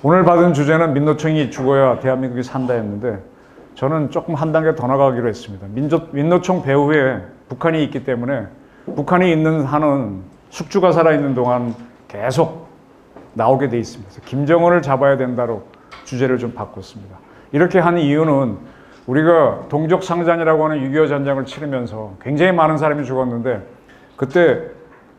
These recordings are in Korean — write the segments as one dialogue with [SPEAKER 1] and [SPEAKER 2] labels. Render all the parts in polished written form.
[SPEAKER 1] 오늘 받은 주제는 민노총이 죽어야 대한민국이 산다였는데 저는 조금 한 단계 더 나가기로 했습니다. 민노총 배후에 북한이 있기 때문에 북한이 있는 한은 숙주가 살아있는 동안 계속 나오게 돼 있습니다. 그래서 김정은을 잡아야 된다로 주제를 좀 바꿨습니다. 이렇게 한 이유는 우리가 동족상잔이라고 하는 6.25 전쟁을 치르면서 굉장히 많은 사람이 죽었는데 그때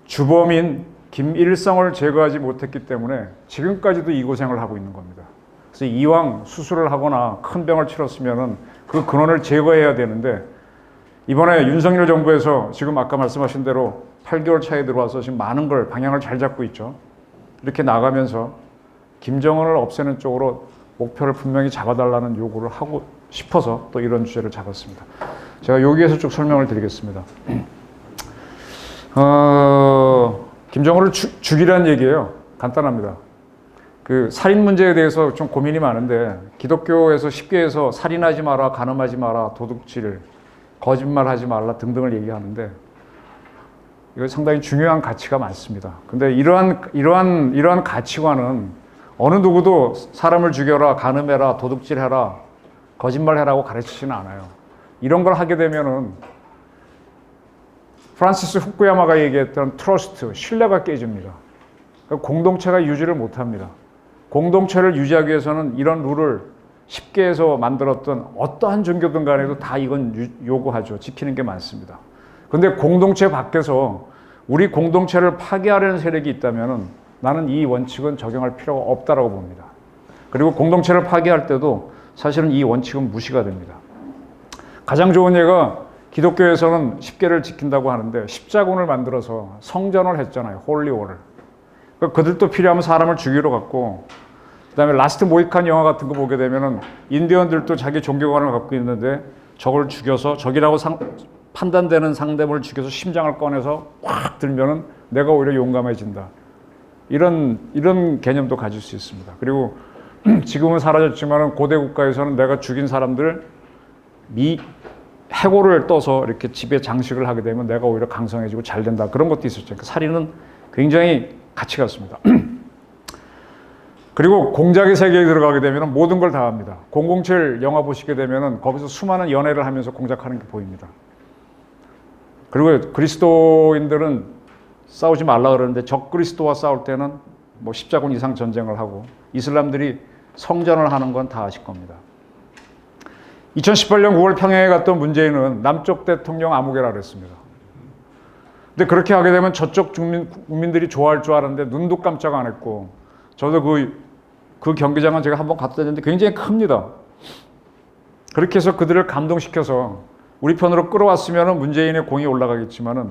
[SPEAKER 1] 주범인 김일성을 제거하지 못했기 때문에 지금까지도 이 고생을 하고 있는 겁니다. 그래서 이왕 수술을 하거나 큰 병을 치렀으면 그 근원을 제거해야 되는데 이번에 윤석열 정부에서 지금 아까 말씀하신 대로 8개월 차에 들어와서 지금 많은 걸 방향을 잘 잡고 있죠. 이렇게 나가면서 김정은을 없애는 쪽으로 목표를 분명히 잡아달라는 요구를 하고 싶어서 또 이런 주제를 잡았습니다. 제가 여기에서 쭉 설명을 드리겠습니다. 김정은을 죽이라는 얘기예요. 간단합니다. 그 살인 문제에 대해서 좀 고민이 많은데 기독교에서 쉽게 해서 살인하지 마라, 간음하지 마라, 도둑질, 거짓말하지 말라 등등을 얘기하는데 이거 상당히 중요한 가치가 많습니다. 근데 이러한 가치관은 어느 누구도 사람을 죽여라, 간음해라, 도둑질해라, 거짓말해라고 가르치지는 않아요. 이런 걸 하게 되면은 프란시스 후쿠야마가 얘기했던 트러스트, 신뢰가 깨집니다. 그러니까 공동체가 유지를 못합니다. 공동체를 유지하기 위해서는 이런 룰을 쉽게 해서 만들었던 어떠한 종교든 간에도 다 이건 요구하죠. 지키는 게 많습니다. 그런데 공동체 밖에서 우리 공동체를 파괴하려는 세력이 있다면 나는 이 원칙은 적용할 필요가 없다고 봅니다. 그리고 공동체를 파괴할 때도 사실은 이 원칙은 무시가 됩니다. 가장 좋은 예가 기독교에서는 십계를 지킨다고 하는데 십자군을 만들어서 성전을 했잖아요. 홀리월을. 그들도 필요하면 사람을 죽이러 갔고 그다음에 라스트 모이칸 영화 같은 거 보게 되면은 인디언들도 자기 종교관을 갖고 있는데 저걸 죽여서 적이라고 판단되는 상대방을 죽여서 심장을 꺼내서 확 들면은 내가 오히려 용감해진다. 이런 개념도 가질 수 있습니다. 그리고 지금은 사라졌지만은 고대 국가에서는 내가 죽인 사람들 해골을 떠서 이렇게 집에 장식을 하게 되면 내가 오히려 강성해지고 잘 된다. 그런 것도 있었죠. 그러니까 살인은 굉장히 가치가 있습니다. 그리고 공작의 세계에 들어가게 되면 모든 걸 다 합니다. 007 영화 보시게 되면 거기서 수많은 연애를 하면서 공작하는 게 보입니다. 그리고 그리스도인들은 싸우지 말라 그러는데 적 그리스도와 싸울 때는 뭐 십자군 이상 전쟁을 하고 이슬람들이 성전을 하는 건 다 아실 겁니다. 2018년 9월 평양에 갔던 문재인은 남쪽 대통령 아무개라 그랬습니다. 근데 그렇게 하게 되면 저쪽 국민들이 좋아할 줄 알았는데 눈도 깜짝 안 했고 저도 그 경기장은 제가 한번 갔다 왔는데 굉장히 큽니다. 그렇게 해서 그들을 감동시켜서 우리 편으로 끌어왔으면 문재인의 공이 올라가겠지만은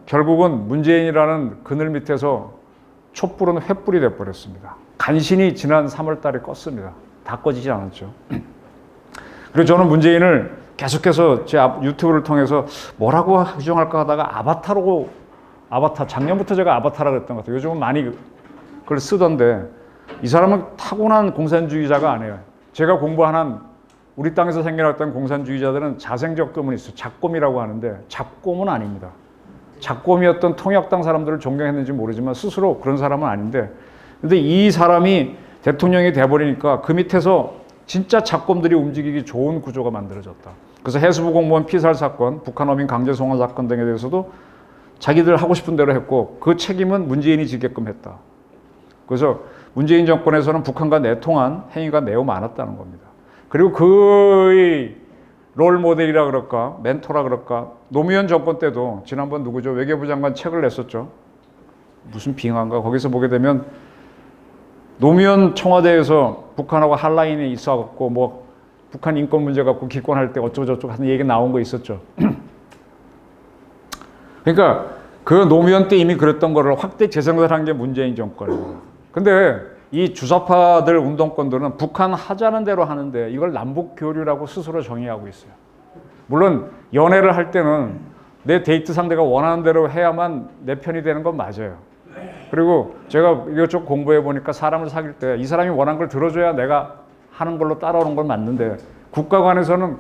[SPEAKER 1] 결국은 문재인이라는 그늘 밑에서 촛불은 횃불이 돼버렸습니다. 간신히 지난 3월 달에 껐습니다. 다 꺼지지 않았죠. 그리고 저는 문재인을 계속해서 제 유튜브를 통해서 뭐라고 규정할까 하다가 아바타, 작년부터 제가 아바타라고 했던 것 같아요. 요즘은 많이 그걸 쓰던데 이 사람은 타고난 공산주의자가 아니에요. 제가 공부하는 우리 땅에서 생겨났던 공산주의자들은 자생적금은 있어요. 작곰이라고 하는데 작곰은 아닙니다. 작곰이었던 통역당 사람들을 존경했는지 모르지만 스스로 그런 사람은 아닌데 근데 이 사람이 대통령이 돼버리니까 그 밑에서 진짜 작곰들이 움직이기 좋은 구조가 만들어졌다. 그래서 해수부 공무원 피살 사건, 북한 어민 강제 송환 사건 등에 대해서도 자기들 하고 싶은 대로 했고 그 책임은 문재인이 지게끔 했다. 그래서 문재인 정권에서는 북한과 내통한 행위가 매우 많았다는 겁니다. 그리고 그의 롤 모델이라 그럴까, 멘토라 그럴까, 노무현 정권 때도 지난번 누구죠? 외교부 장관 책을 냈었죠. 무슨 빙하인가? 거기서 보게 되면 노무현 청와대에서 북한하고 한라인이 있어갖고 뭐 북한 인권 문제 갖고 기권할 때 어쩌고저쩌고 하는 얘기 나온 거 있었죠. 그러니까 그 노무현 때 이미 그랬던 거를 확대 재생산한 게 문재인 정권이에요. 근데 이 주사파들 운동권들은 북한 하자는 대로 하는데 이걸 남북 교류라고 스스로 정의하고 있어요. 물론 연애를 할 때는 내 데이트 상대가 원하는 대로 해야만 내 편이 되는 건 맞아요. 그리고 제가 이것저것 공부해 보니까 사람을 사귈 때 이 사람이 원하는 걸 들어줘야 내가 하는 걸로 따라오는 건 맞는데 국가 간에서는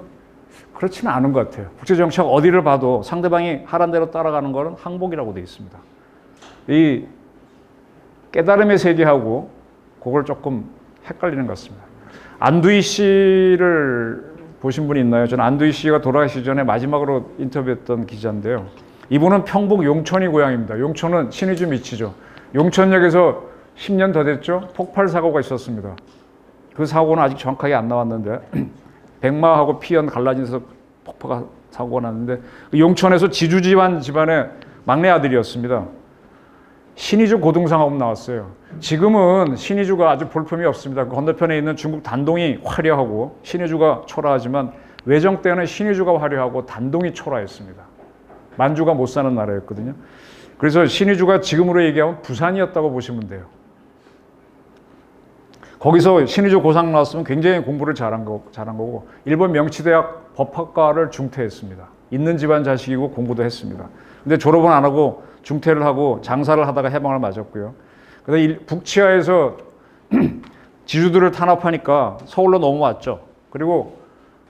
[SPEAKER 1] 그렇지는 않은 것 같아요. 국제정책 어디를 봐도 상대방이 하란 대로 따라가는 것은 항복이라고 되어 있습니다. 이 깨달음의 세계하고 그걸 조금 헷갈리는 것 같습니다. 안두희 씨를 보신 분이 있나요? 저는 안두희 씨가 돌아가시기 전에 마지막으로 인터뷰했던 기자인데요. 이분은 평북 용천이 고향입니다. 용천은 신의주 밑이죠. 용천역에서 10년 더 됐죠. 폭발 사고가 있었습니다. 그 사고는 아직 정확하게 안 나왔는데 백마하고 피연 갈라지면서 폭파 사고가 났는데 용천에서 지주 집안의 막내 아들이었습니다. 신의주 고등상업 나왔어요. 지금은 신의주가 아주 볼품이 없습니다. 그 건너편에 있는 중국 단동이 화려하고 신의주가 초라하지만 외정 때는 신의주가 화려하고 단동이 초라했습니다. 만주가 못 사는 나라였거든요. 그래서 신의주가 지금으로 얘기하면 부산이었다고 보시면 돼요. 거기서 신의주 고상 나왔으면 굉장히 공부를 잘한 거고 일본 명치대학 법학과를 중퇴했습니다. 있는 집안 자식이고 공부도 했습니다. 근데 졸업은 안 하고 중퇴를 하고 장사를 하다가 해방을 맞았고요. 그래서 북치하에서 지주들을 탄압하니까 서울로 넘어왔죠. 그리고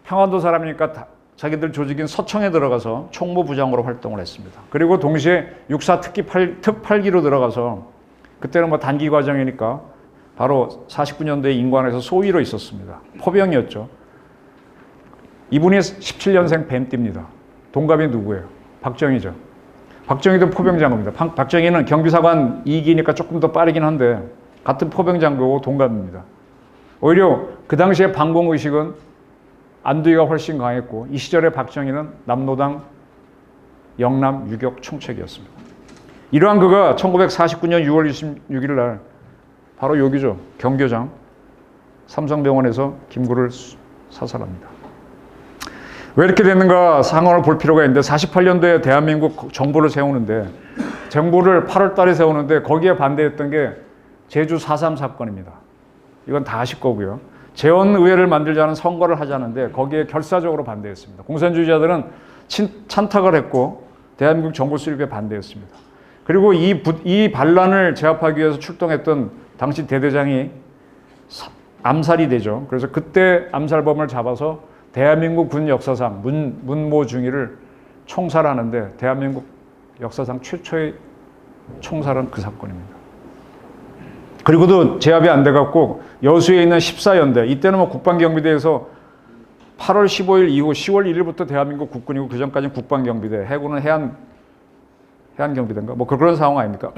[SPEAKER 1] 평안도 사람이니까 자기들 조직인 서청에 들어가서 총무부장으로 활동을 했습니다. 그리고 동시에 육사 특기 특 8기로 들어가서 그때는 뭐 단기 과정이니까 바로 49년도에 인관에서 소위로 있었습니다. 포병이었죠. 이분이 17년생 뱀띠입니다. 동갑이 누구예요? 박정희죠. 박정희도 포병장교입니다. 박정희는 경비사관 2기니까 조금 더 빠르긴 한데 같은 포병장교고 동갑입니다. 오히려 그 당시에 반공의식은 안두희가 훨씬 강했고 이 시절에 박정희는 남로당 영남 유격 총책이었습니다. 이러한 그가 1949년 6월 26일 날 바로 여기죠. 경교장 삼성병원에서 김구를 사살합니다. 왜 이렇게 됐는가 상황을 볼 필요가 있는데 48년도에 대한민국 정부를 세우는데 정부를 8월 달에 세우는데 거기에 반대했던 게 제주 4.3 사건입니다. 이건 다 아실 거고요. 재헌의회를 만들자는 선거를 하자는데 거기에 결사적으로 반대했습니다. 공산주의자들은 찬탁을 했고 대한민국 정부 수립에 반대했습니다. 그리고 이 반란을 제압하기 위해서 출동했던 당시 대대장이 암살이 되죠. 그래서 그때 암살범을 잡아서 대한민국 군 역사상 문모중이를 총살하는데 대한민국 역사상 최초의 총살은 그 사건입니다. 그리고도 제압이 안 돼갖고 여수에 있는 14연대 이때는 뭐 국방경비대에서 8월 15일 이후 10월 1일부터 대한민국 국군이고 그 전까지는 국방경비대, 해군은 해안경비대인가 뭐 그런 상황 아닙니까?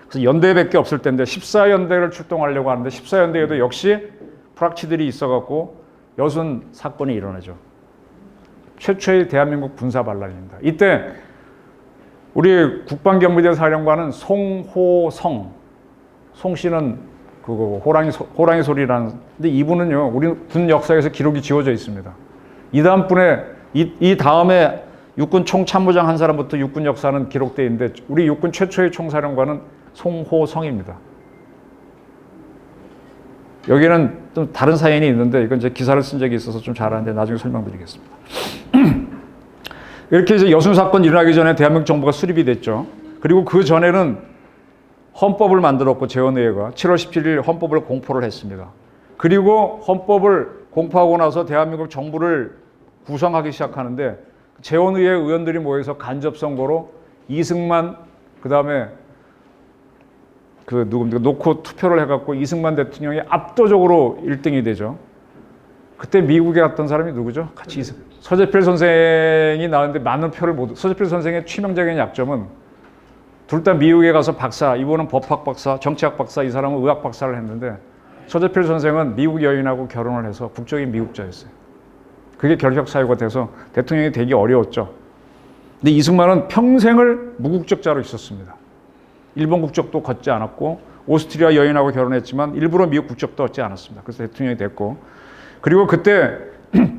[SPEAKER 1] 그래서 연대밖에 없을 때인데 14연대를 출동하려고 하는데 14연대에도 역시 불확치들이 있어갖고 여순 사건이 일어나죠. 최초의 대한민국 군사 반란입니다. 이때 우리 국방경비대 사령관은 송호성, 송 씨는 그거 호랑이 소리라는. 근데 이분은요, 우리 군 역사에서 기록이 지워져 있습니다. 이 다음 분에 이 다음에 육군 총참모장 한 사람부터 육군 역사는 기록되어 있는데 우리 육군 최초의 총사령관은 송호성입니다. 여기는 좀 다른 사연이 있는데 이건 이제 기사를 쓴 적이 있어서 좀 잘 아는데 나중에 설명드리겠습니다. 이렇게 이제 여순 사건 일어나기 전에 대한민국 정부가 수립이 됐죠. 그리고 그 전에는 헌법을 만들었고 재헌의회가 7월 17일 헌법을 공포를 했습니다. 그리고 헌법을 공포하고 나서 대한민국 정부를 구성하기 시작하는데 재헌의회 의원들이 모여서 간접선거로 이승만 그다음에 놓고 투표를 해갖고 이승만 대통령이 압도적으로 1등이 되죠. 그때 미국에 갔던 사람이 누구죠? 같이 서재필 선생이 나왔는데 많은 표를 못. 서재필 선생의 치명적인 약점은 둘 다 미국에 가서 박사, 이분은 법학 박사, 정치학 박사, 이 사람은 의학 박사를 했는데 서재필 선생은 미국 여인하고 결혼을 해서 국적이 미국자였어요. 그게 결격 사유가 돼서 대통령이 되기 어려웠죠. 근데 이승만은 평생을 무국적자로 있었습니다. 일본 국적도 걷지 않았고 오스트리아 여인하고 결혼했지만 일부러 미국 국적도 얻지 않았습니다. 그래서 대통령이 됐고 그리고 그때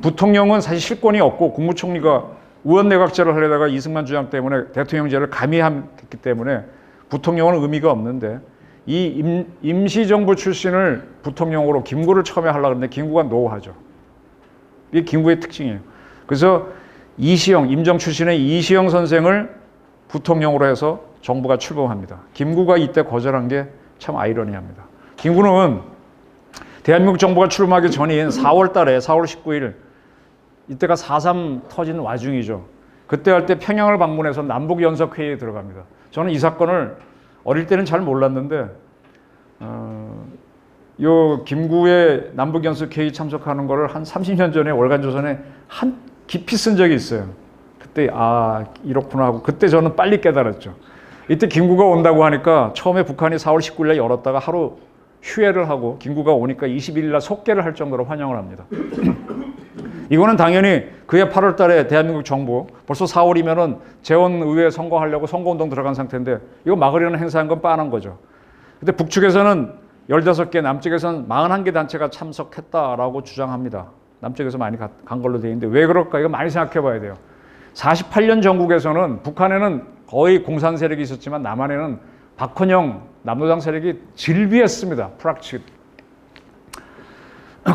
[SPEAKER 1] 부통령은 사실 실권이 없고 국무총리가 의원내각제를 하려다가 이승만 주장 때문에 대통령제를 감히했기 때문에 부통령은 의미가 없는데 이 임시정부 출신을 부통령으로 김구를 처음에 하려고 했는데 김구가 노하죠. 이게 김구의 특징이에요. 그래서 이시영, 임정 출신의 이시영 선생을 부통령으로 해서 정부가 출범합니다. 김구가 이때 거절한 게 참 아이러니합니다. 김구는 대한민국 정부가 출범하기 전인 4월 달에 4월 19일 이때가 4.3 터진 와중이죠. 그때 할 때 평양을 방문해서 남북연석회의에 들어갑니다. 저는 이 사건을 어릴 때는 잘 몰랐는데 요 김구의 남북연석회의 참석하는 거를 한 30년 전에 월간조선에 한 깊이 쓴 적이 있어요. 그때 이렇구나 하고 그때 저는 빨리 깨달았죠. 이때 김구가 온다고 하니까 처음에 북한이 4월 19일에 열었다가 하루 휴회를 하고 김구가 오니까 21일 날 속개를 할 정도로 환영을 합니다. 이거는 당연히 그해 8월 달에 대한민국 정부 벌써 4월이면은 재원의회 선거하려고 선거운동 들어간 상태인데 이거 막으려는 행사한 건 뻔한 거죠. 근데 북측에서는 15개, 남측에서는 41개 단체가 참석했다라고 주장합니다. 남쪽에서 많이 간 걸로 되어 있는데 왜 그럴까? 이거 많이 생각해 봐야 돼요. 48년 전국에서는 북한에는 거의 공산 세력이 있었지만 남한에는 박헌영 남노당 세력이 질비했습니다. 프락측.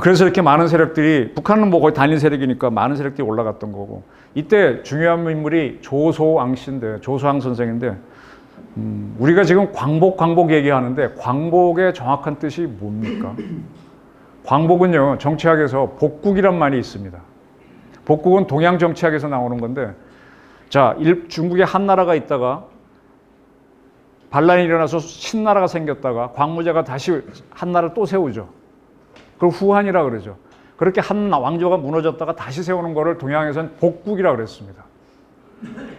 [SPEAKER 1] 그래서 이렇게 많은 세력들이 북한은 뭐 거의 단일 세력이니까 많은 세력들이 올라갔던 거고 이때 중요한 인물이 조소왕 씨인데 조소왕 선생인데 우리가 지금 광복 얘기하는데 광복의 정확한 뜻이 뭡니까? 광복은요 정치학에서 복국이란 말이 있습니다. 복국은 동양 정치학에서 나오는 건데 자 중국에 한 나라가 있다가 반란이 일어나서 신나라가 생겼다가 광무제가 다시 한 나라를 또 세우죠. 그걸 후한이라 그러죠. 그렇게 한 왕조가 무너졌다가 다시 세우는 거를 동양에서는 복국이라 그랬습니다.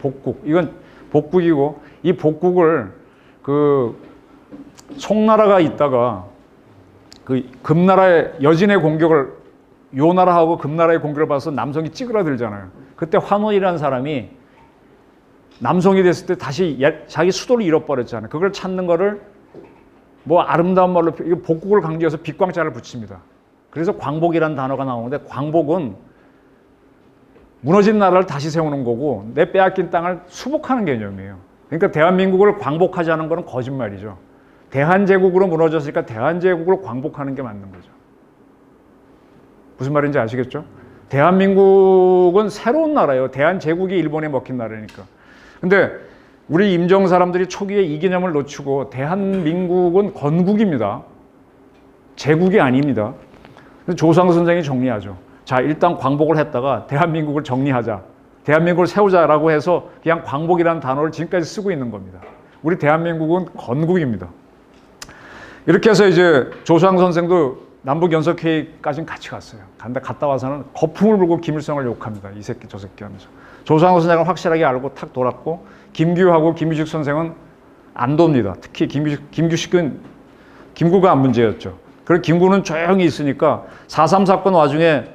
[SPEAKER 1] 복국. 이건 복국이고 이 복국을 그 송나라가 있다가 그 금나라의 여진의 공격을 요 나라하고 금나라의 공격을 받아서 남성이 찌그러들잖아요. 그때 환원이라는 사람이 남성이 됐을 때 다시 자기 수도를 잃어버렸잖아요. 그걸 찾는 거를 뭐 아름다운 말로 이거 복국을 강조해서 빛광자를 붙입니다. 그래서 광복이라는 단어가 나오는데 광복은 무너진 나라를 다시 세우는 거고 내 빼앗긴 땅을 수복하는 개념이에요. 그러니까 대한민국을 광복하자는 거는 거짓말이죠. 대한제국으로 무너졌으니까 대한제국을 광복하는 게 맞는 거죠. 무슨 말인지 아시겠죠? 대한민국은 새로운 나라예요. 대한제국이 일본에 먹힌 나라니까. 근데 우리 임정 사람들이 초기에 이 개념을 놓치고 대한민국은 건국입니다. 제국이 아닙니다. 조상 선생이 정리하죠. 자, 일단 광복을 했다가 대한민국을 정리하자. 대한민국을 세우자라고 해서 그냥 광복이라는 단어를 지금까지 쓰고 있는 겁니다. 우리 대한민국은 건국입니다. 이렇게 해서 이제 조상 선생도 남북연석회의까지는 같이 갔어요. 갔다 와서는 거품을 불고 김일성을 욕합니다. 이 새끼 저 새끼 하면서. 조상 선생은 확실하게 알고 탁 돌았고 김규하고 김유식 선생은 안 돕니다. 특히 김규식은 김구가 안 문제였죠. 그리고 김구는 조용히 있으니까 4.3 사건 와중에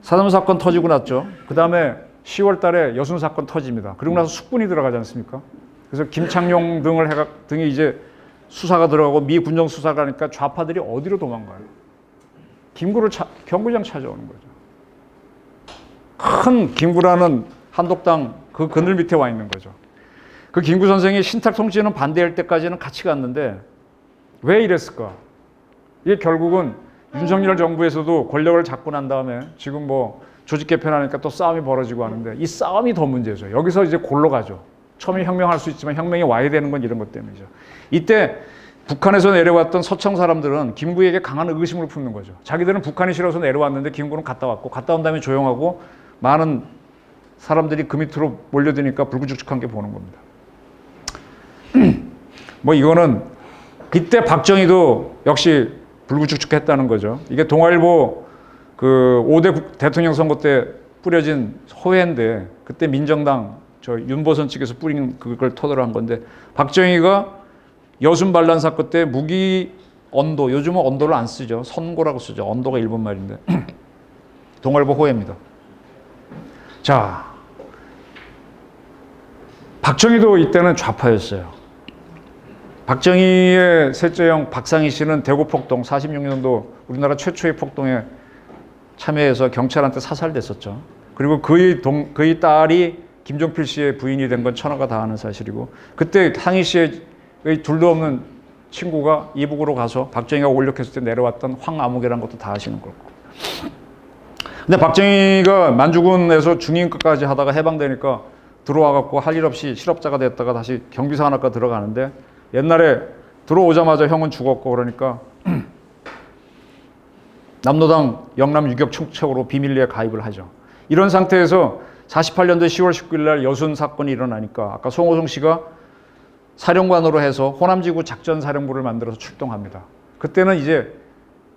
[SPEAKER 1] 4.3 사건 터지고 났죠. 그 다음에 10월 달에 여순 사건 터집니다. 그리고 나서 숙군이 들어가지 않습니까? 그래서 김창룡 등이 이제 수사가 들어가고 미 군정 수사가 하니까 좌파들이 어디로 도망가요? 김구를 경구장 찾아오는 거죠. 큰 김구라는 한독당 그 그늘 밑에 와 있는 거죠. 그 김구 선생이 신탁 통치는 반대할 때까지는 같이 갔는데 왜 이랬을까? 이게 결국은 윤석열 정부에서도 권력을 잡고 난 다음에 지금 뭐 조직 개편하니까 또 싸움이 벌어지고 하는데 이 싸움이 더 문제죠. 여기서 이제 골로 가죠. 처음에 혁명할 수 있지만 혁명이 와야 되는 건 이런 것 때문이죠. 이때 북한에서 내려왔던 서청 사람들은 김구에게 강한 의구심을 품는 거죠. 자기들은 북한이 싫어서 내려왔는데 김구는 갔다 왔고 갔다 온 다음에 조용하고 많은 사람들이 그 밑으로 몰려드니까 불구죽죽한 게 보는 겁니다. 뭐 이거는 그때 박정희도 역시 불구죽죽했다는 거죠. 이게 동아일보 그 5대 대통령 선거 때 뿌려진 호해인데 그때 민정당 저 윤보선 측에서 뿌린 그걸 토대로 한 건데 박정희가 여순 반란 사건 때 무기 언도, 요즘은 언도를 안 쓰죠. 선고라고 쓰죠. 언도가 일본 말인데 동아일보 호해입니다. 자, 박정희도 이때는 좌파였어요. 박정희의 셋째 형 박상희 씨는 대구 폭동 46년도 우리나라 최초의 폭동에 참여해서 경찰한테 사살됐었죠. 그리고 그의 딸이 김종필 씨의 부인이 된 건 천하가 다 아는 사실이고 그때 상희 씨의 둘도 없는 친구가 이북으로 가서 박정희가 올력했을 때 내려왔던 황아무개라는 것도 다 아시는 거고. 근데 박정희가 만주군에서 중임까지 하다가 해방되니까 들어와갖고 할 일 없이 실업자가 됐다가 다시 경비사관학과 들어가는데 옛날에 들어오자마자 형은 죽었고 그러니까 남노당 영남 유격 총책으로 비밀리에 가입을 하죠. 이런 상태에서 48년도 10월 19일 날 여순 사건이 일어나니까 아까 송호성 씨가 사령관으로 해서 호남지구 작전사령부를 만들어서 출동합니다. 그때는 이제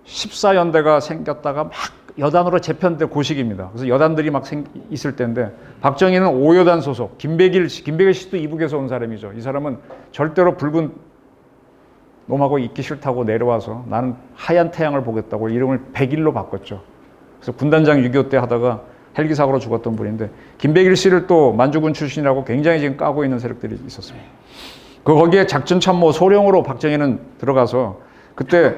[SPEAKER 1] 14연대가 생겼다가 막 여단으로 재편된 고식입니다. 그래서 여단들이 막 있을 때인데 박정희는 5여단 소속 김백일 씨도 이북에서 온 사람이죠. 이 사람은 절대로 붉은 놈하고 있기 싫다고 내려와서 나는 하얀 태양을 보겠다고 이름을 백일로 바꿨죠. 그래서 군단장 6.25 때 하다가 헬기 사고로 죽었던 분인데 김백일 씨를 또 만주군 출신이라고 굉장히 지금 까고 있는 세력들이 있었습니다. 거기에 작전참모 소령으로 박정희는 들어가서 그때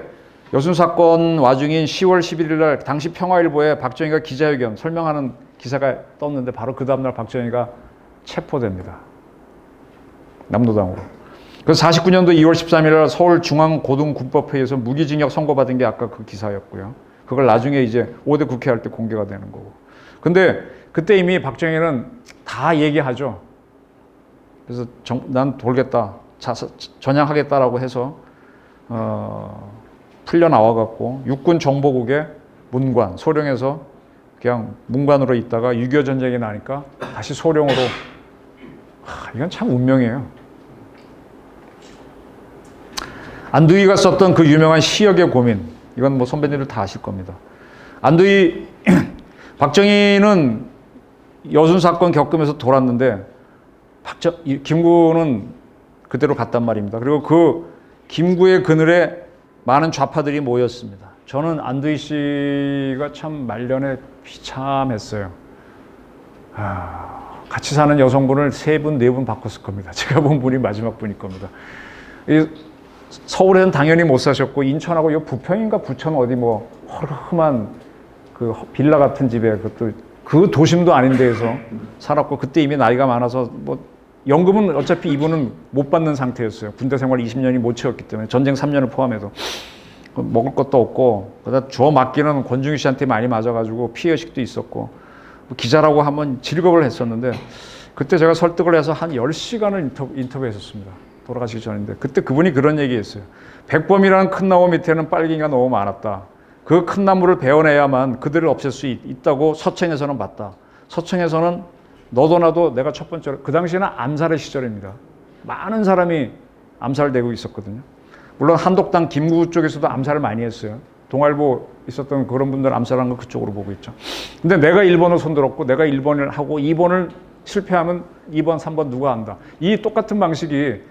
[SPEAKER 1] 여순 사건 와중인 10월 11일 날 당시 평화일보에 박정희가 기자회견 설명하는 기사가 떴는데 바로 그 다음날 박정희가 체포됩니다. 남노당으로. 그래서 49년도 2월 13일 날 서울중앙고등군법회의에서 무기징역 선고받은 게 아까 그 기사였고요. 그걸 나중에 이제 5대 국회 할 때 공개가 되는 거고. 근데 그때 이미 박정희는 다 얘기하죠. 그래서 난 돌겠다, 전향하겠다라고 해서 풀려 나와갖고 육군 정보국의 문관, 소령에서 그냥 문관으로 있다가 6.25 전쟁이 나니까 다시 소령으로. 이건 참 운명이에요. 안두희가 썼던 그 유명한 시역의 고민, 이건 뭐 선배님들 다 아실 겁니다. 안두희, 박정희는 여순 사건 겪으면서 돌았는데 김구는 그대로 갔단 말입니다. 그리고 그 김구의 그늘에 많은 좌파들이 모였습니다. 저는 안두희 씨가 참 말년에 비참했어요. 같이 사는 여성분을 3분, 4분 바꿨을 겁니다. 제가 본 분이 마지막 분일 겁니다. 서울에는 당연히 못 사셨고 인천하고 요 부평인가 부천 어디 뭐 험한 그 빌라 같은 집에 그것도 그 도심도 아닌 데에서 살았고 그때 이미 나이가 많아서 뭐 연금은 어차피 이분은 못 받는 상태였어요. 군대 생활 20년이 못 채웠기 때문에 전쟁 3년을 포함해서 먹을 것도 없고 그러다 주워 맞기는 권중희 씨한테 많이 맞아가지고 피해의식도 있었고 기자라고 하면 즐겁을 했었는데 그때 제가 설득을 해서 한 10시간을 인터뷰했었습니다. 돌아가시기 전인데 그때 그분이 그런 얘기했어요. 백범이라는 큰 나무 밑에는 빨갱이가 너무 많았다. 그 큰 나무를 베어내야만 그들을 없앨 수 있다고 서청에서는 봤다. 서청에서는 너도 나도 내가 첫 번째로 그 당시에는 암살의 시절입니다. 많은 사람이 암살되고 있었거든요. 물론 한독당 김구 쪽에서도 암살을 많이 했어요. 동아일보 있었던 그런 분들 암살한 거 그쪽으로 보고 있죠. 근데 내가 1번을 손들었고 내가 1번을 하고 2번을 실패하면 2번, 3번 누가 안다. 이 똑같은 방식이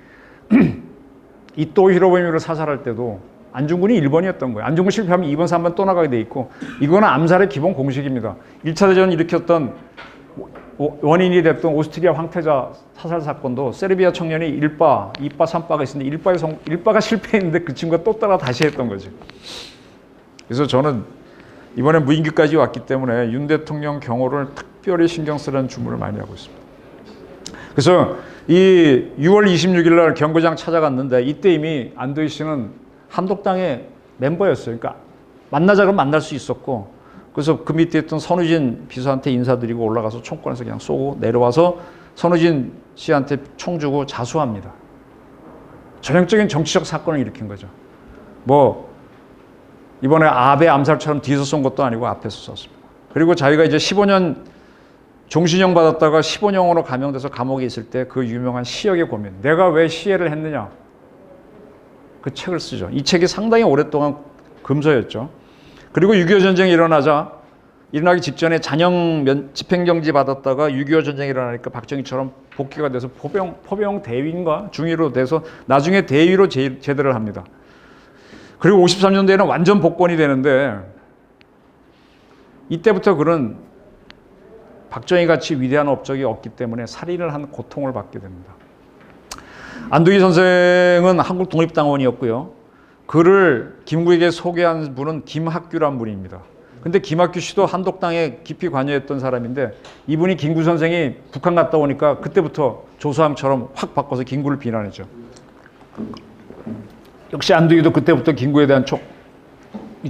[SPEAKER 1] 이토 히로부미를 사살할 때도 안중근이 1번이었던 거예요. 안중근 실패하면 2번, 3번 또 나가게 돼 있고 이거는 암살의 기본 공식입니다. 1차 대전 일으켰던 원인이 됐던 오스트리아 황태자 사살 사건도 세르비아 청년이 1바, 2바, 3바가 있었는데 1바가 실패했는데 그 친구가 또 따라 다시 했던 거죠. 그래서 저는 이번에 무인기까지 왔기 때문에 윤 대통령 경호를 특별히 신경 쓰라는 주문을 많이 하고 있습니다. 그래서 이 6월 26일 날 경고장 찾아갔는데 이때 이미 안두희 씨는 한독당의 멤버였어요. 그러니까 만나자 그러면 만날 수 있었고 그래서 그 밑에 있던 선우진 비서한테 인사드리고 올라가서 총권에서 그냥 쏘고 내려와서 선우진 씨한테 총 주고 자수합니다. 전형적인 정치적 사건을 일으킨 거죠. 뭐 이번에 아베 암살처럼 뒤에서 쏜 것도 아니고 앞에서 쐈습니다. 그리고 자기가 이제 15년 종신형 받았다가 15년으로 감형돼서 감옥에 있을 때 그 유명한 시역의 고민, 내가 왜 시해를 했느냐, 그 책을 쓰죠. 이 책이 상당히 오랫동안 금서였죠. 그리고 6.25 전쟁이 일어나기 직전에 잔영 집행정지 받았다가 6.25 전쟁이 일어나니까 박정희처럼 복귀가 돼서 포병 대위인가 중위로 돼서 나중에 대위로 제대를 합니다. 그리고 53년도에는 완전 복권이 되는데 이때부터 그런 박정희 같이 위대한 업적이 없기 때문에 살인을 한 고통을 받게 됩니다. 안두희 선생은 한국 독립당원이었고요. 그를 김구에게 소개한 분은 김학규란 분입니다. 근데 김학규 씨도 한독당에 깊이 관여했던 사람인데 이분이 김구 선생이 북한 갔다 오니까 그때부터 조수함처럼 확 바꿔서 김구를 비난했죠. 역시 안두희도 그때부터 김구에 대한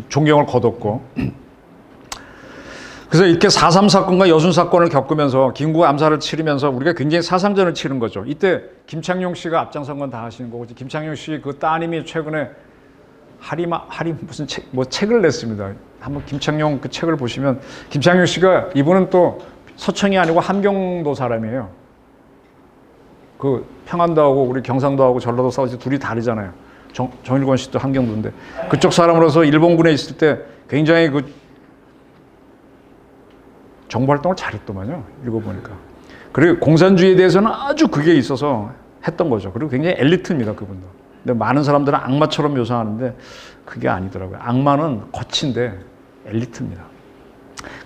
[SPEAKER 1] 존경을 거뒀고 그래서 이렇게 4.3 사건과 여순 사건을 겪으면서 김구 암살을 치르면서 우리가 굉장히 사상전을 치른 거죠. 이때 김창룡 씨가 앞장선 건 다 하시는 거고 김창룡 씨 그 따님이 최근에 무슨 책을 냈습니다. 한번 김창룡 그 책을 보시면 김창룡 씨가 이분은 또 서청이 아니고 함경도 사람이에요. 그 평안도하고 우리 경상도하고 전라도 사우지 둘이 다르잖아요. 정일권 씨도 함경도인데 그쪽 사람으로서 일본군에 있을 때 굉장히 그 정보 활동을 잘했더만요. 읽어보니까. 그리고 공산주의에 대해서는 아주 그게 있어서 했던 거죠. 그리고 굉장히 엘리트입니다, 그분도. 근데 많은 사람들은 악마처럼 묘사하는데 그게 아니더라고요. 악마는 거친데 엘리트입니다.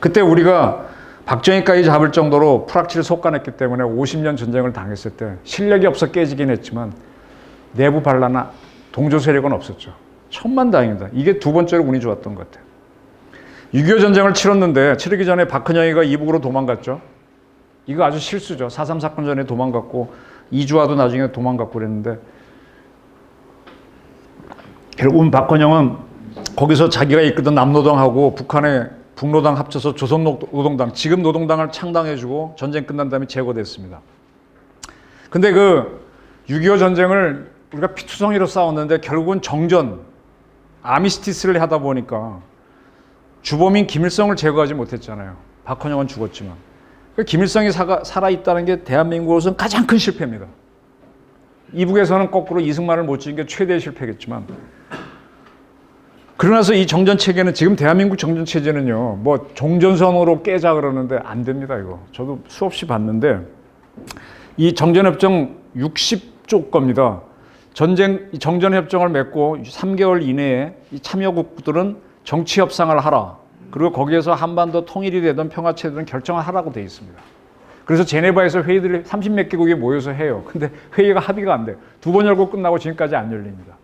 [SPEAKER 1] 그때 우리가 박정희까지 잡을 정도로 프락치를 속아냈기 때문에 50년 전쟁을 당했을 때 실력이 없어 깨지긴 했지만 내부 반란이나 동조 세력은 없었죠. 천만다행입니다. 이게 두 번째로 운이 좋았던 것 같아요. 6.25 전쟁을 치르기 전에 박헌영이가 이북으로 도망갔죠. 이거 아주 실수죠. 4.3 사건 전에 도망갔고 이주화도 나중에 도망갔고 그랬는데 결국은 박헌영은 거기서 자기가 이끌던 남노당하고 북한의 북노당 합쳐서 조선노동당, 지금 노동당을 창당해주고 전쟁 끝난 다음에 제거됐습니다. 근데 그 6.25 전쟁을 우리가 피투성이로 싸웠는데 결국은 정전, 아미스티스를 하다 보니까 주범인 김일성을 제거하지 못했잖아요. 박헌영은 죽었지만. 김일성이 살아있다는 게 대한민국으로서는 가장 큰 실패입니다. 이북에서는 거꾸로 이승만을 못 지은 게 최대의 실패겠지만 그러나서 이 정전체계는 지금 대한민국 정전체제는요. 뭐 종전선언으로 깨자 그러는데 안 됩니다. 이거. 저도 수없이 봤는데 이 정전협정 60조 겁니다. 정전협정을 맺고 3개월 이내에 이 참여국들은 정치협상을 하라. 그리고 거기에서 한반도 통일이 되든 평화체제든 결정을 하라고 되어 있습니다. 그래서 제네바에서 회의들이 30몇 개국이 모여서 해요. 근데 회의가 합의가 안 돼요. 두 번 열고 끝나고 지금까지 안 열립니다.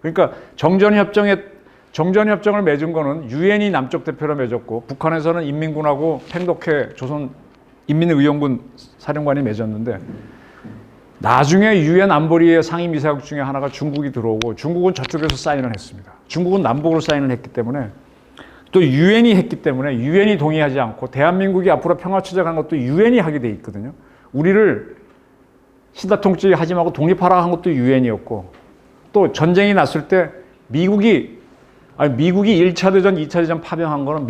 [SPEAKER 1] 그러니까 정전협정을 맺은 거는 유엔이 남쪽 대표로 맺었고 북한에서는 인민군하고 팽독회 조선 인민의용군 사령관이 맺었는데 나중에 유엔 안보리의 상임이사국 중에 하나가 중국이 들어오고 중국은 저쪽에서 사인을 했습니다. 중국은 남북으로 사인을 했기 때문에 또 유엔이 했기 때문에 유엔이 동의하지 않고 대한민국이 앞으로 평화체제 간 것도 유엔이 하게 돼 있거든요. 우리를 신다통치 하지 말고 독립하라 한 것도 유엔이었고 또 전쟁이 났을 때 미국이 1차 대전, 2차 대전 파병한 거는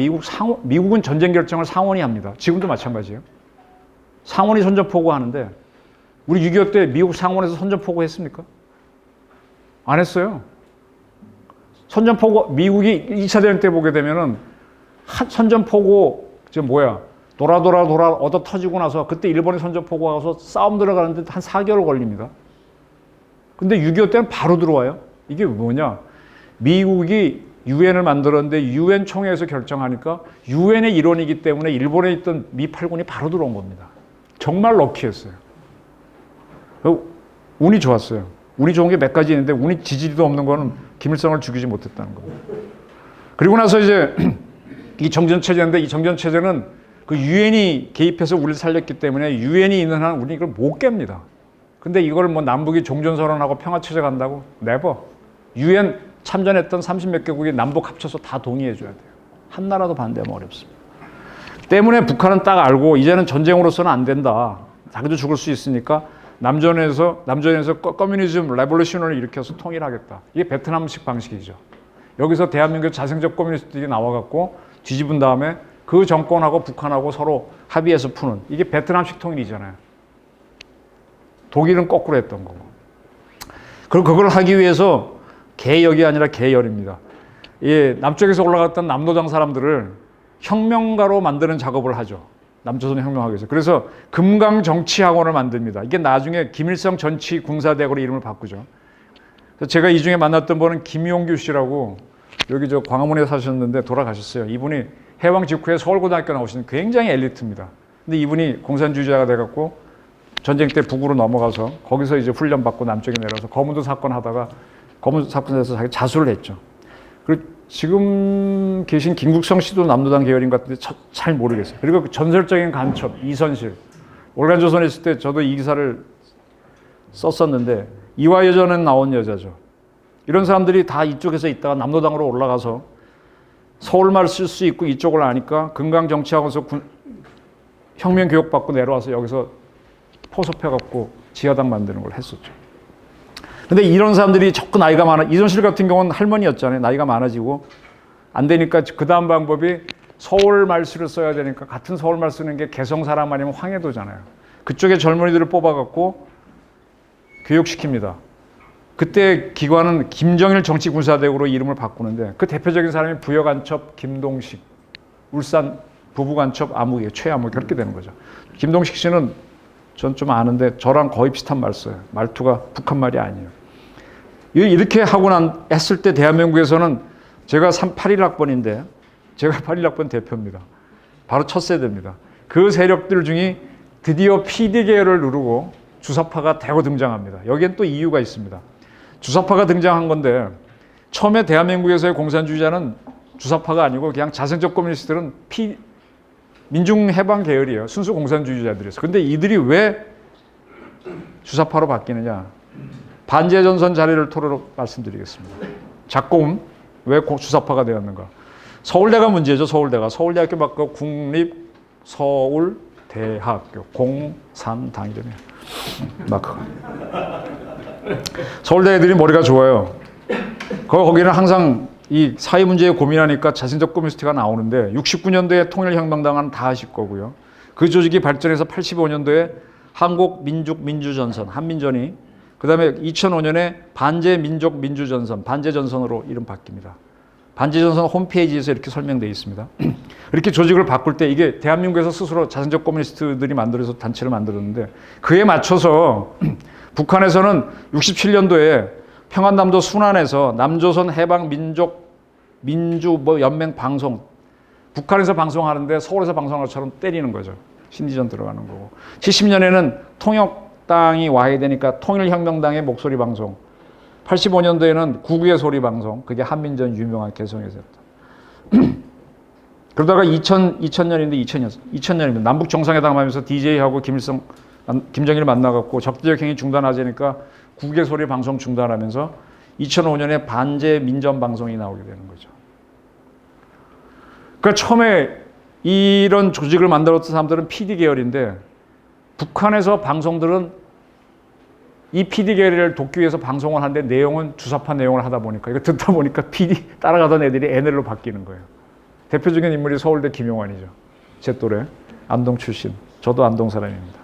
[SPEAKER 1] 미국은 전쟁 결정을 상원이 합니다. 지금도 마찬가지예요. 상원이 선전포고 하는데 우리 6.25 때 미국 상원에서 선전포고 했습니까? 안 했어요. 선전포고, 미국이 2차 대전 때 보게 되면은 선전포고, 돌아 얻어 터지고 나서 그때 일본이 선전포고 가서 싸움 들어가는데 한 4개월 걸립니다. 근데 6.25 때는 바로 들어와요. 이게 뭐냐? 미국이 유엔을 만들었는데 유엔 총회에서 결정하니까 유엔의 일원이기 때문에 일본에 있던 미 8군이 바로 들어온 겁니다. 정말 럭키했어요. 운이 좋았어요. 운이 좋은 게 몇 가지 있는데 운이 지지리도 없는 거는 김일성을 죽이지 못했다는 겁니다. 그리고 나서 이제 이 정전체제인데 이 정전체제는 그 유엔이 개입해서 우리를 살렸기 때문에 유엔이 있는 한 우리는 이걸 못 깹니다. 근데 이걸 뭐 남북이 종전선언하고 평화체제 간다고? 네버. 유엔 참전했던 30몇 개국이 남북 합쳐서 다 동의해 줘야 돼요. 한 나라도 반대하면 어렵습니다. 때문에 북한은 딱 알고 이제는 전쟁으로서는 안 된다. 자기도 죽을 수 있으니까 남전에서 커뮤니즘 레볼루션을 일으켜서 통일하겠다. 이게 베트남식 방식이죠. 여기서 대한민국 자생적 커뮤니스트들이 나와갖고 뒤집은 다음에 그 정권하고 북한하고 서로 합의해서 푸는 이게 베트남식 통일이잖아요. 독일은 거꾸로 했던 거고. 그리고 그걸 하기 위해서 개역이 아니라 개열입니다. 예, 남쪽에서 올라갔던 남노당 사람들을 혁명가로 만드는 작업을 하죠. 남조선 혁명하기 위해서. 그래서 금강정치학원을 만듭니다. 이게 나중에 김일성 정치군사대학으로 이름을 바꾸죠. 그래서 제가 이 중에 만났던 분은 김용규 씨라고 여기 광화문에 사셨는데 돌아가셨어요. 이분이 해방 직후에 서울고등학교 나오신 굉장히 엘리트입니다. 근데 이분이 공산주의자가 돼갖고 전쟁 때 북으로 넘어가서 거기서 이제 훈련받고 남쪽에 내려서 거문도 사건 하다가 거문도 사건에서 자기 자수를 했죠. 그리고 지금 계신 김국성 씨도 남노당 계열인 것 같은데 잘 모르겠어요. 그리고 그 전설적인 간첩 이선실. 올간조선에 있을 때 저도 이 기사를 썼었는데 이화여전에 나온 여자죠. 이런 사람들이 다 이쪽에서 있다가 남노당으로 올라가서 서울말 쓸 수 있고 이쪽을 아니까 금강정치학원에서 혁명 교육받고 내려와서 여기서 포섭해갖고 지하당 만드는 걸 했었죠. 근데 이런 사람들이 자꾸 나이가 많아. 이선실 같은 경우는 할머니였잖아요. 나이가 많아지고 안 되니까 그 다음 방법이 서울 말수를 써야 되니까 같은 서울 말 쓰는 게 개성 사람 아니면 황해도잖아요. 그쪽에 젊은이들을 뽑아갖고 교육시킵니다. 그때 기관은 김정일 정치군사대국으로 이름을 바꾸는데 그 대표적인 사람이 부여간첩, 김동식, 울산 부부간첩 아무개, 최아무개 그렇게 되는 거죠. 김동식 씨는 전 좀 아는데 저랑 거의 비슷한 말 써요. 말투가 북한 말이 아니에요. 이렇게 하고 했을 때 대한민국에서는 제가 81학번인데 제가 81학번 대표입니다. 바로 첫 세대입니다. 그 세력들 중에 드디어 PD 계열을 누르고 주사파가 대거 등장합니다. 여기엔 또 이유가 있습니다. 주사파가 등장한 건데 처음에 대한민국에서의 공산주의자는 주사파가 아니고 그냥 자생적 커뮤니스트들은 민중해방 계열이에요. 순수 공산주의자들이었어요. 근데 이들이 왜 주사파로 바뀌느냐. 반제전선 자리를 토로로 말씀드리겠습니다. 작곡은 왜 주사파가 되었는가. 서울대가 문제죠. 서울대학교 바꿔 국립서울대학교 공산당이라며 마크가. 서울대 애들이 머리가 좋아요. 거기는 항상 이 사회 문제에 고민하니까 자신적 커뮤니스트가 나오는데 69년도에 통일혁명당은 다 하실 거고요. 그 조직이 발전해서 85년도에 한국민족민주전선, 한민전이 그 다음에 2005년에 반제민족민주전선, 반제전선으로 이름 바뀝니다. 반제전선 홈페이지에서 이렇게 설명되어 있습니다. 이렇게 조직을 바꿀 때 이게 대한민국에서 스스로 자생적 커뮤니스트들이 만들어서 단체를 만들었는데 그에 맞춰서 북한에서는 67년도에 평안남도 순안에서 남조선 해방 민주 연맹 방송 북한에서 방송하는데 서울에서 방송하는 것처럼 때리는 거죠. 심리전 들어가는 거고. 70년에는 통역당이 와야 되니까 통일혁명당의 목소리 방송. 85년도에는 구구의 소리 방송. 그게 한민전 유명한 개성에서 했다. 그러다가 2000년입니다. 남북 정상회담 하면서 DJ하고 김정일 만나갖고 적대적 행위 중단하자니까 국외 소리 방송 중단하면서 2005년에 반제 민전 방송이 나오게 되는 거죠. 그러니까 처음에 이런 조직을 만들었던 사람들은 PD 계열인데 북한에서 방송들은 이 PD 계열을 돕기 위해서 방송을 하는데 내용은 주사파 내용을 하다 보니까 이거 듣다 보니까 PD 따라가던 애들이 NL로 바뀌는 거예요. 대표적인 인물이 서울대 김용환이죠. 제 또래 안동 출신. 저도 안동 사람입니다.